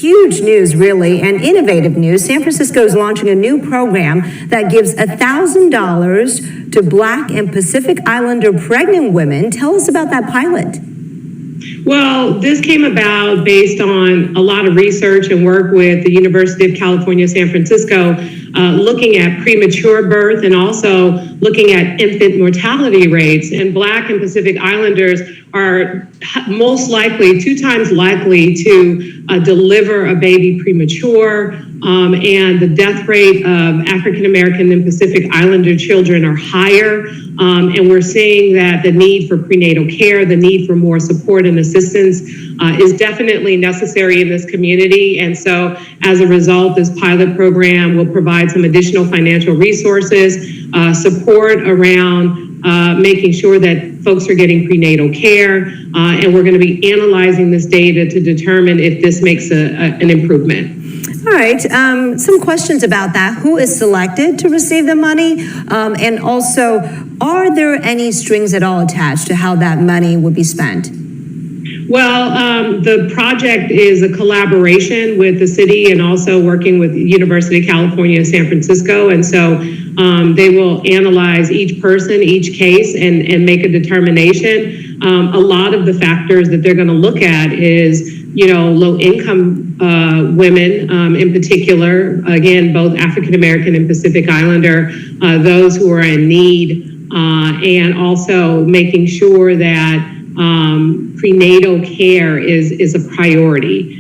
Huge news, really, and innovative news. San Francisco is launching a new program that gives $1,000 to Black and Pacific Islander pregnant women. Tell us about that pilot. Well, this came about based on a lot of research and work with the University of California, San Francisco, looking at premature birth and also looking at infant mortality rates. And Black and Pacific Islanders are most likely, 2 times likely to deliver a baby premature. And the death rate of African American and Pacific Islander children are higher. And we're seeing that the need for prenatal care, the need for more support and assistance is definitely necessary in this community. And so as a result, this pilot program will provide some additional financial resources, support around making sure that folks are getting prenatal care. And we're going to be analyzing this data to determine if this makes an improvement. All right, some questions about that. Who is selected to receive the money? And also, are there any strings at all attached to how that money would be spent? Well, the project is a collaboration with the city and also working with the University of California, San Francisco. And so they will analyze each person, each case, and make a determination. A lot of the factors that they're going to look at is, low-income women in particular, again, both African American and Pacific Islander, those who are in need, and also making sure that prenatal care is a priority.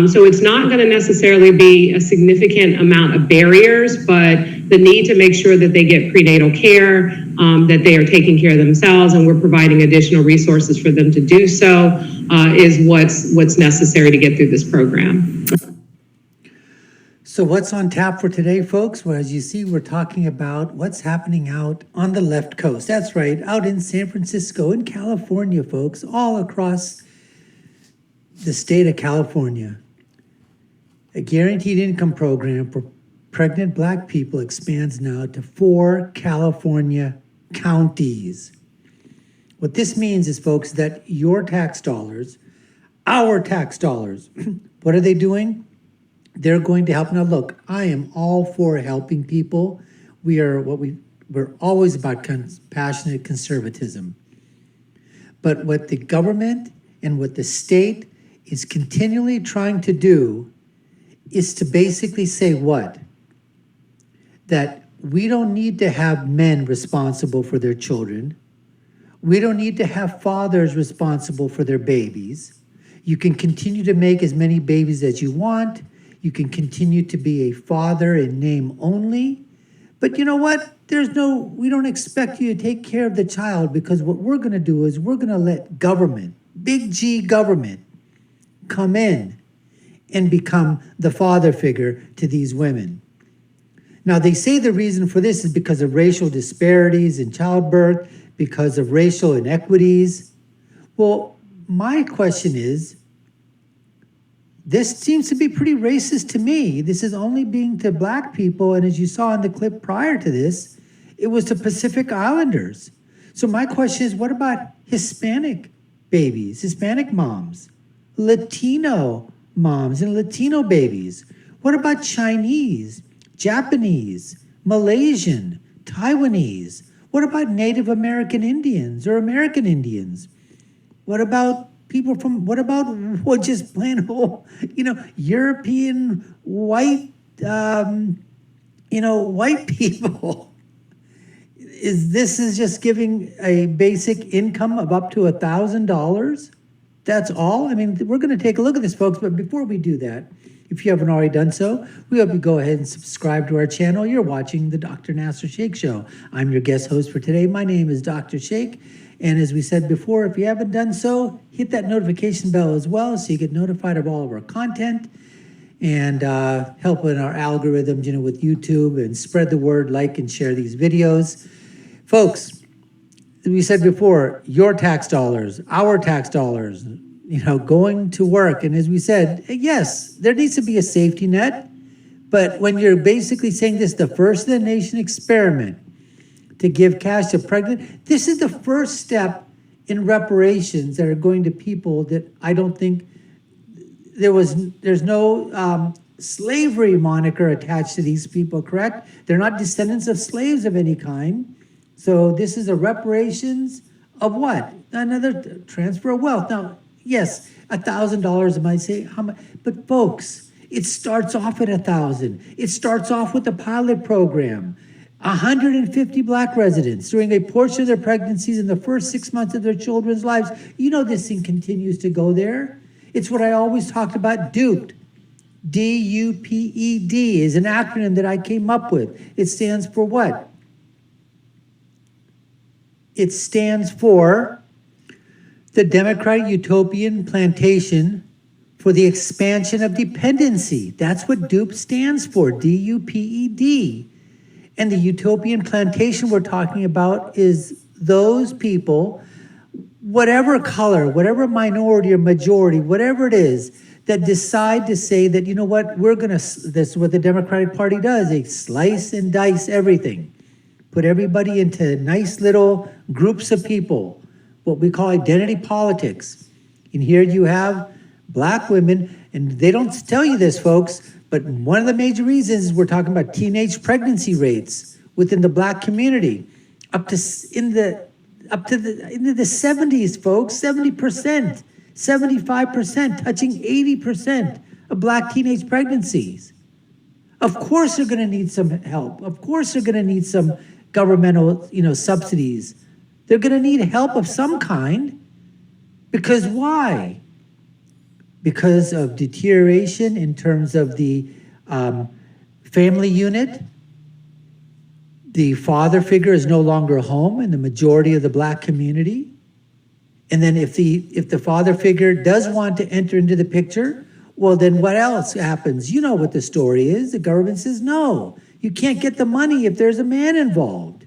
So it's not going to necessarily be a significant amount of barriers, but the need to make sure that they get prenatal care, that they are taking care of themselves, and we're providing additional resources for them to do so is what's necessary to get through this program. So what's on tap for today, folks? Well, as you see, we're talking about what's happening out on the left coast. That's right, out in San Francisco, in California, folks, all across the state of California. A guaranteed income program for pregnant Black people expands now to 4 California counties. What this means is, folks, that your tax dollars, our tax dollars, what are they doing? They're going to help. Now, look, I am all for helping people. We're always about compassionate conservatism. But what the government and what the state is continually trying to do is to basically say what? That we don't need to have men responsible for their children. We don't need to have fathers responsible for their babies. You can continue to make as many babies as you want. You can continue to be a father in name only. But you know what? We don't expect you to take care of the child, because what we're going to do is we're going to let government, big G government, come in and become the father figure to these women. Now, they say the reason for this is because of racial disparities in childbirth, because of racial inequities. Well, my question is, this seems to be pretty racist to me. This is only being to Black people, and as you saw in the clip prior to this, it was to Pacific Islanders. So my question is, what about Hispanic babies, Hispanic moms, Latino moms and Latino babies? What about Chinese, Japanese, Malaysian, Taiwanese? What about Native American Indians or American Indians? What about just plain old, European white, white people? This is just giving a basic income of up to $1,000? That's all? I mean, we're going to take a look at this, folks, but before we do that, if you haven't already done so, we hope you go ahead and subscribe to our channel. You're watching the Dr. Nasir Sheikh Show. I'm your guest host for today. My name is Dr. Sheikh. And as we said before, if you haven't done so, hit that notification bell as well so you get notified of all of our content and help in our algorithms, with YouTube, and spread the word, like and share these videos. Folks, as we said before, your tax dollars, our tax dollars, going to work. And as we said, yes, there needs to be a safety net. But when you're basically saying this, the first in the nation experiment to give cash to pregnant, this is the first step in reparations that are going to people that I don't think there's no slavery moniker attached to these people, correct? They're not descendants of slaves of any kind. So this is a reparations of what? Another transfer of wealth. Now, yes, $1,000 might say, how much? But folks, it starts off at 1,000. It starts off with a pilot program. 150 Black residents during a portion of their pregnancies in the first 6 months of their children's lives. You know this thing continues to go there. It's what I always talked about, DUPED. D-U-P-E-D is an acronym that I came up with. It stands for what? It stands for the Democratic Utopian Plantation for the Expansion of Dependency. That's what DUPE stands for, D-U-P-E-D. And the utopian plantation we're talking about is those people, whatever color, whatever minority or majority, whatever it is, that decide to say that, you know what, that's what the Democratic Party does. They slice and dice everything. Put everybody into nice little groups of people, what we call identity politics. And here you have Black women, and they don't tell you this, folks, but one of the major reasons is we're talking about teenage pregnancy rates within the Black community, into the 70s, folks, 70%, 75%, touching 80% of Black teenage pregnancies. Of course, they're going to need some help. Of course, they're going to need some governmental, subsidies. They're going to need help of some kind. Because why? Because of deterioration in terms of the family unit. The father figure is no longer home in the majority of the Black community. And then if the father figure does want to enter into the picture, well, then what else happens? You know what the story is. The government says, no, you can't get the money if there's a man involved.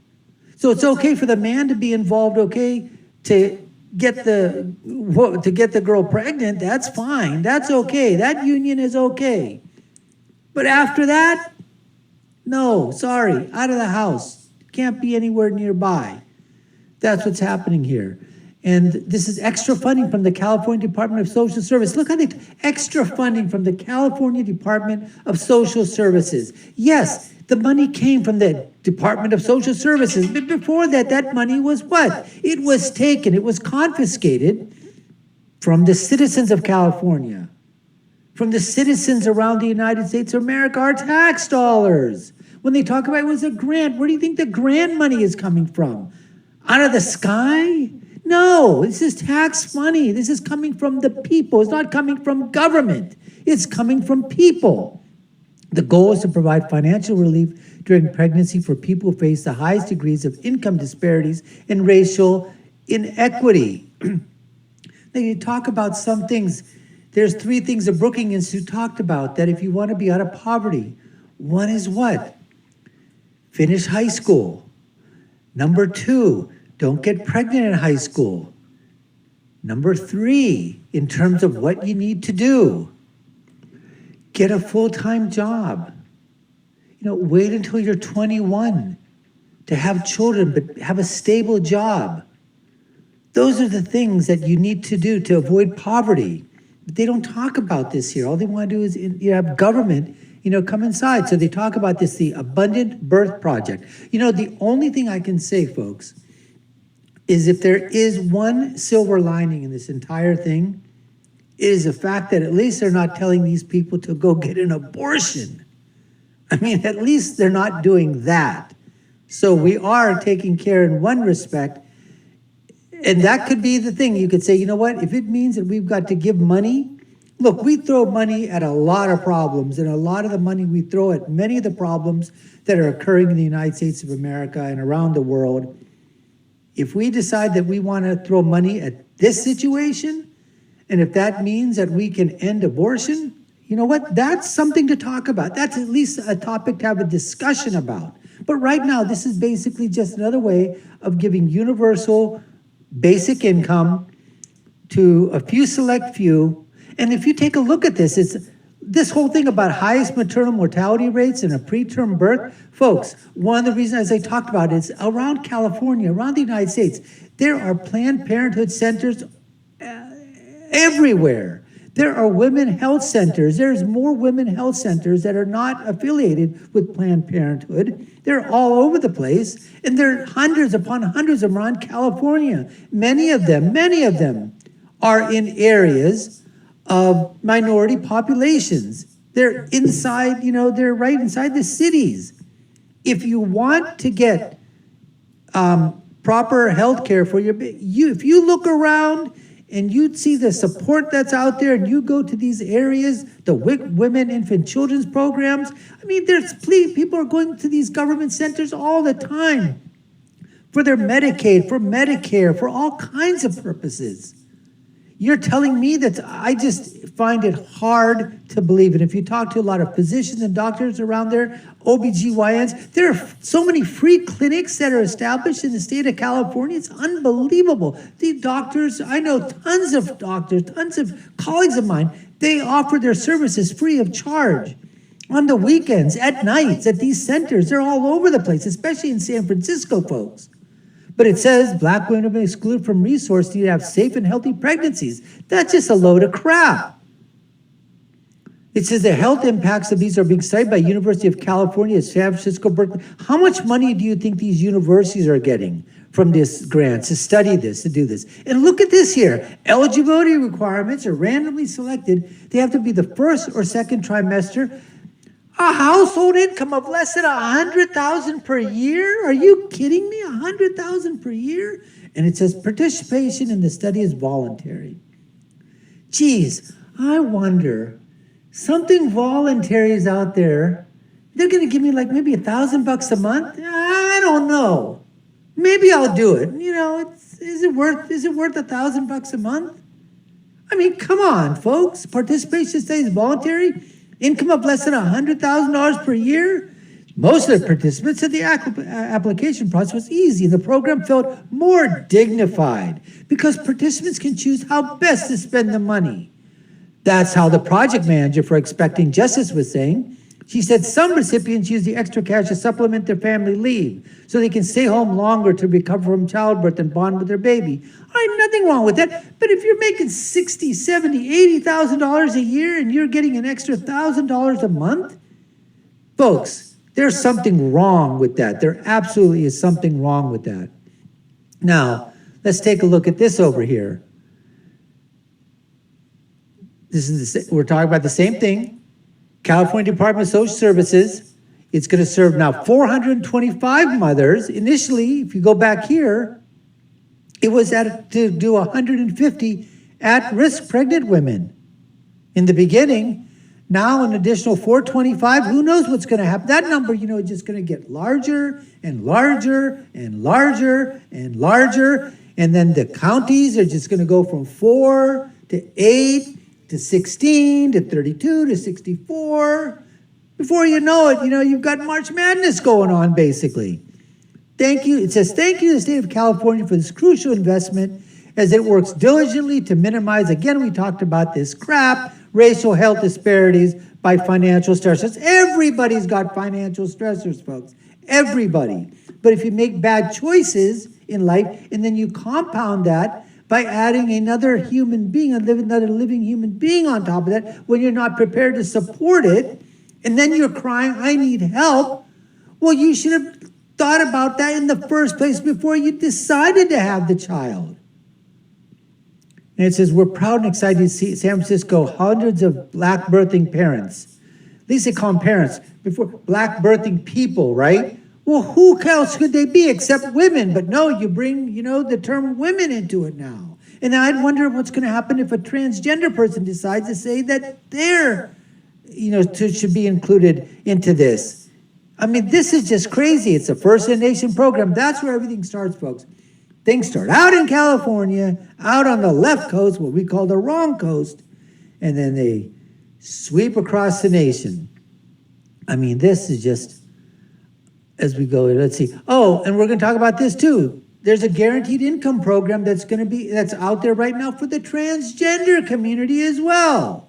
So it's okay for the man to be involved, okay, to get the girl pregnant. That's fine. That's okay. That union is okay. But after that, no, sorry, out of the house. Can't be anywhere nearby. That's what's happening here. And this is extra funding from the California Department of Social Services. Look at it, extra funding from the California Department of Social Services. Yes, the money came from the Department of Social Services, but before that, that money was what? It was taken, it was confiscated from the citizens of California, from the citizens around the United States of America, our tax dollars. When they talk about it was a grant, where do you think the grant money is coming from? Out of the sky? No, this is tax money. This is coming from the people. It's not coming from government. It's coming from people. The goal is to provide financial relief during pregnancy for people who face the highest degrees of income disparities and racial inequity. Now you talk about some things. There's 3 things the Brookings Institute talked about that if you want to be out of poverty, one is what? Finish high school. Number 2, don't get pregnant in high school. Number 3, in terms of what you need to do, get a full-time job. Wait until you're 21 to have children, but have a stable job. Those are the things that you need to do to avoid poverty. But they don't talk about this here. All they want to do is have government, come inside. So they talk about this, the Abundant Birth Project. The only thing I can say, folks, is if there is one silver lining in this entire thing, it is the fact that at least they're not telling these people to go get an abortion. I mean, at least they're not doing that. So we are taking care in one respect. And that could be the thing. You could say, you know what, if it means that we've got to give money, look, we throw money at a lot of problems, and a lot of the money we throw at many of the problems that are occurring in the United States of America and around the world. If we decide that we want to throw money at this situation, and if that means that we can end abortion, you know what? That's something to talk about. That's at least a topic to have a discussion about. But right now, this is basically just another way of giving universal basic income to a few select few. And if you take a look at this, it's this whole thing about highest maternal mortality rates and a preterm birth. Folks, one of the reasons, as I talked about, is around California, around the United States, there are Planned Parenthood centers everywhere. There are women health centers. There's more women health centers that are not affiliated with Planned Parenthood. They're all over the place, and there are hundreds upon hundreds of them around California. Many of them are in areas of minority populations. They're inside, they're right inside the cities. If you want to get proper health care for if you look around and you see the support that's out there and you go to these areas, the women, infant, children's programs, people are going to these government centers all the time for their Medicaid, for Medicare, for all kinds of purposes. You're telling me that I just find it hard to believe it. If you talk to a lot of physicians and doctors around there, OBGYNs, there are so many free clinics that are established in the state of California. It's unbelievable. The doctors, I know tons of doctors, tons of colleagues of mine, they offer their services free of charge on the weekends, at nights, at these centers. They're all over the place, especially in San Francisco, folks. But it says Black women have been excluded from resources to have safe and healthy pregnancies. That's just a load of crap. It says the health impacts of these are being cited by University of California, San Francisco, Berkeley. How much money do you think these universities are getting from this grant to study this, to do this? And look at this here. Eligibility requirements are randomly selected. They have to be the first or second trimester. A household income of less than $100,000 per year? Are you kidding me? $100,000 per year? And it says participation in the study is voluntary. Geez, I wonder, something voluntary is out there. They're going to give me maybe $1,000 a month? I don't know. Maybe I'll do it. Is it worth $1,000 a month? Come on, folks. Participation study is voluntary. Income of less than $100,000 per year? Most of the participants said the application process was easy and the program felt more dignified because participants can choose how best to spend the money. That's how the project manager for Expecting Justice was saying. She said some recipients use the extra cash to supplement their family leave so they can stay home longer to recover from childbirth and bond with their baby. All right, nothing wrong with that. But if you're making $60,000, $70,000, $80,000 a year and you're getting an extra $1,000 a month, folks, there's something wrong with that. There absolutely is something wrong with that. Now, let's take a look at this over here. We're talking about the same thing. California Department of Social Services, it's going to serve now 425 mothers. Initially, if you go back here, it was to do 150 at-risk pregnant women in the beginning. Now an additional 425, who knows what's going to happen? That number, is just going to get larger and larger and larger and larger. And then the counties are just going to go from 4 to 8 to 16 to 32 to 64. Before you know it, you've got March Madness going on, basically. Thank you. It says, thank you to the state of California for this crucial investment as it works diligently to minimize, again, we talked about this crap, racial health disparities by financial stressors. Everybody's got financial stressors, folks. Everybody. But if you make bad choices in life and then you compound that by adding another human being, another living human being on top of that, when you're not prepared to support it, and then you're crying, I need help, well, you should have thought about that in the first place before you decided to have the child. And it says, we're proud and excited to see San Francisco, hundreds of Black birthing parents. At least they call them parents. Before, Black birthing people, right? Well, who else could they be except women? But no, you bring, the term women into it now. And I'd wonder what's going to happen if a transgender person decides to say that they're, should be included into this. This is just crazy. It's a first in the nation program. That's where everything starts, folks. Things start out in California, out on the left coast, what we call the wrong coast, and then they sweep across the nation. This is just, as we go, let's see. Oh, and we're going to talk about this too. There's a guaranteed income program that's out there right now for the transgender community as well.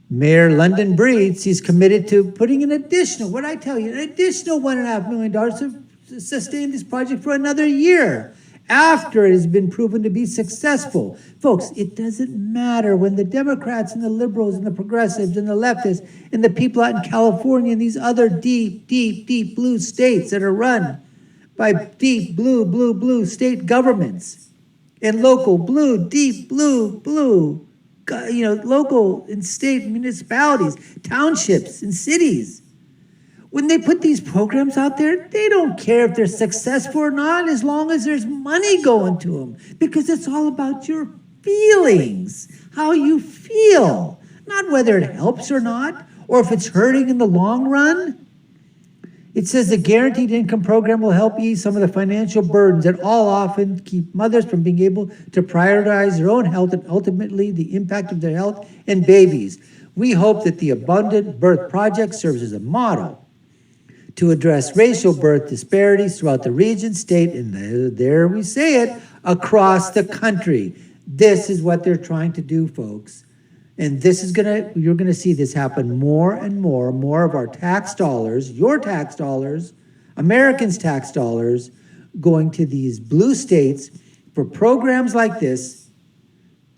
Mayor London Breeds, he's committed to putting an additional $1.5 million to sustain this project for another year. after it has been proven to be successful. Folks, it doesn't matter when the Democrats and the liberals and the progressives and the leftists and the people out in California and these other deep, deep, deep blue states that are run by deep blue state governments and local blue, deep blue, local and state municipalities, townships and cities. When they put these programs out there, they don't care if they're successful or not, as long as there's money going to them, because it's all about your feelings, how you feel, not whether it helps or not, or if it's hurting in the long run. It says the guaranteed income program will help ease some of the financial burdens that all often keep mothers from being able to prioritize their own health and ultimately the impact of their health and babies. We hope that the Abundant Birth Project serves as a model to address racial birth disparities throughout the region, state, and there we say it, across the country. This is what they're trying to do, folks. And this is you're gonna see this happen more and more of our tax dollars, your tax dollars, Americans' tax dollars, going to these blue states for programs like this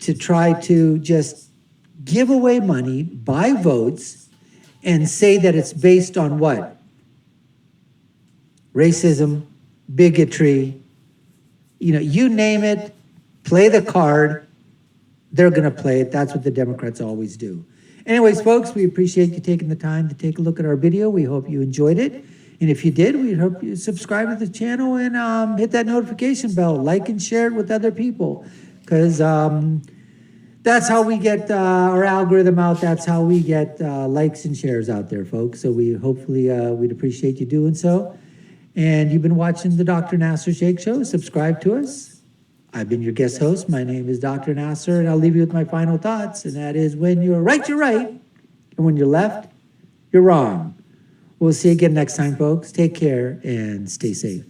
to try to just give away money, buy votes, and say that it's based on what? Racism, bigotry, you name it, play the card, they're gonna play it. That's what the Democrats always do. Anyways, folks, we appreciate you taking the time to take a look at our video. We hope you enjoyed it. And if you did, we hope you subscribe to the channel and hit that notification bell, like and share it with other people. Because that's how we get our algorithm out. That's how we get likes and shares out there, folks. So we'd appreciate you doing so. And you've been watching the Dr. Nasir Sheikh Show. Subscribe to us. I've been your guest host. My name is Dr. Nasir, and I'll leave you with my final thoughts, and that is when you're right, you're right, and when you're left, you're wrong. We'll see you again next time, folks. Take care and stay safe.